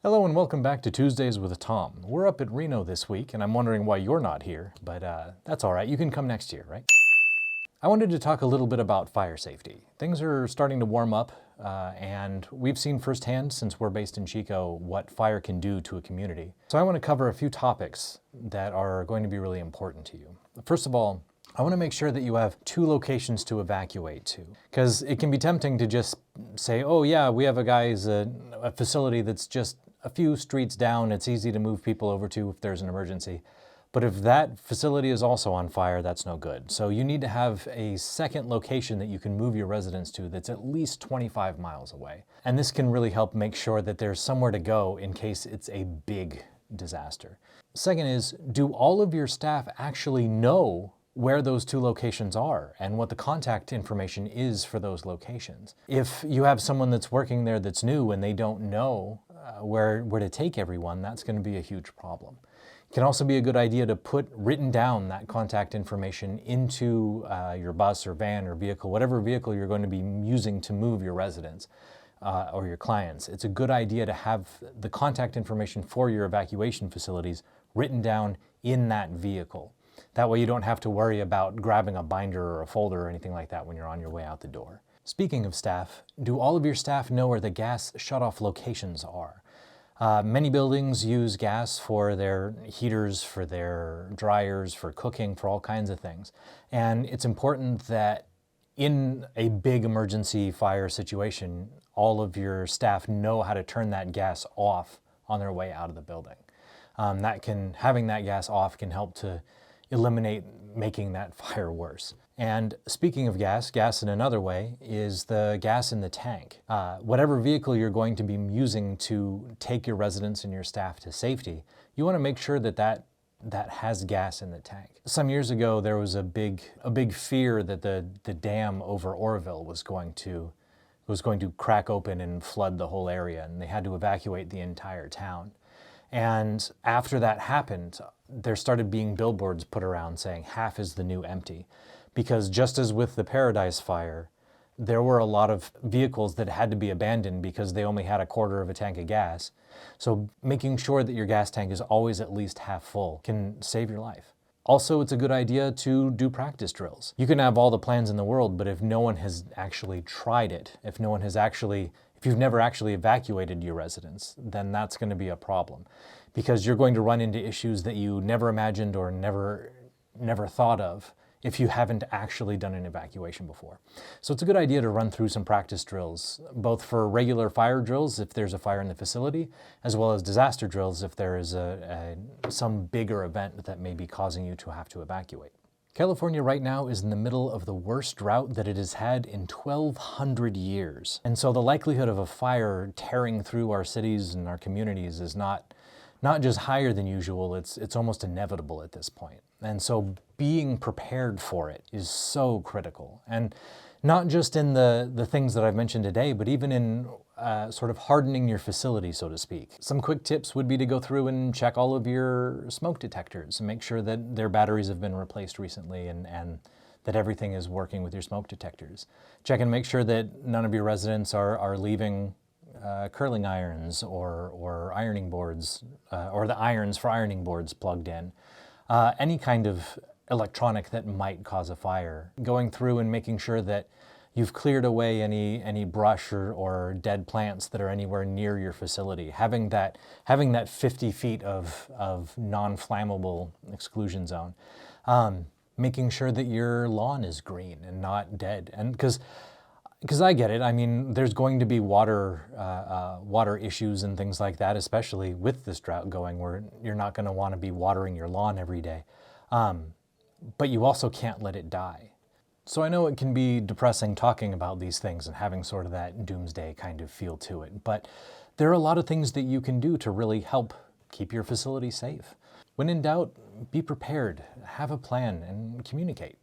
Hello and welcome back to Tuesdays with Tom. We're up at Reno this week and I'm wondering why you're not here, but that's all right. You can come next year, right? I wanted to talk a little bit about fire safety. Things are starting to warm up and we've seen firsthand, since we're based in Chico, what fire can do to a community. So I want to cover a few topics that are going to be really important to you. First of all, I want to make sure that you have two locations to evacuate to, because it can be tempting to just say, oh yeah, we have a facility that's just a few streets down. It's easy to move people over to if there's an emergency. But if that facility is also on fire, that's no good. So you need to have a second location that you can move your residents to that's at least 25 miles away. And this can really help make sure that there's somewhere to go in case it's a big disaster. Second is, do all of your staff actually know where those two locations are and what the contact information is for those locations? If you have someone that's working there that's new and they don't know where to take everyone, that's going to be a huge problem. It can also be a good idea to put written down that contact information into your bus or van or vehicle, whatever vehicle you're going to be using to move your residents or your clients. It's a good idea to have the contact information for your evacuation facilities written down in that vehicle. That way you don't have to worry about grabbing a binder or a folder or anything like that when you're on your way out the door. Speaking of staff, do all of your staff know where the gas shutoff locations are? Many buildings use gas for their heaters, for their dryers, for cooking, for all kinds of things. And it's important that in a big emergency fire situation, all of your staff know how to turn that gas off on their way out of the building. Having that gas off can help to eliminate making that fire worse. And speaking of gas in another way is the gas in the tank. Whatever vehicle you're going to be using to take your residents and your staff to safety, you want to make sure that has gas in the tank. Some years ago, there was a big fear that the dam over Oroville was going to crack open and flood the whole area, and they had to evacuate the entire town. And after that happened, there started being billboards put around saying half is the new empty. Because just as with the Paradise Fire, there were a lot of vehicles that had to be abandoned because they only had a quarter of a tank of gas. So making sure that your gas tank is always at least half full can save your life. Also, it's a good idea to do practice drills. You can have all the plans in the world, but if no one has actually tried it, if you've never actually evacuated your residents, then that's going to be a problem. Because you're going to run into issues that you never imagined or never thought of if you haven't actually done an evacuation before. So it's a good idea to run through some practice drills, both for regular fire drills if there's a fire in the facility, as well as disaster drills if there is some bigger event that may be causing you to have to evacuate. California right now is in the middle of the worst drought that it has had in 1,200 years. And so the likelihood of a fire tearing through our cities and our communities is not just higher than usual, it's almost inevitable at this point. And so being prepared for it is so critical. And not just in the things that I've mentioned today, but even in sort of hardening your facility, so to speak. Some quick tips would be to go through and check all of your smoke detectors and make sure that their batteries have been replaced recently and that everything is working with your smoke detectors. Check and make sure that none of your residents are leaving curling irons or ironing boards, or the irons for ironing boards plugged in. Any kind of electronic that might cause a fire. Going through and making sure that you've cleared away any brush or dead plants that are anywhere near your facility. Having that 50 feet of non-flammable exclusion zone. Making sure that your lawn is green and not dead. And because I get it, I mean, there's going to be water issues and things like that, especially with this drought going, where you're not going to want to be watering your lawn every day. But you also can't let it die. So I know it can be depressing talking about these things and having sort of that doomsday kind of feel to it, but there are a lot of things that you can do to really help keep your facility safe. When in doubt, be prepared, have a plan, and communicate.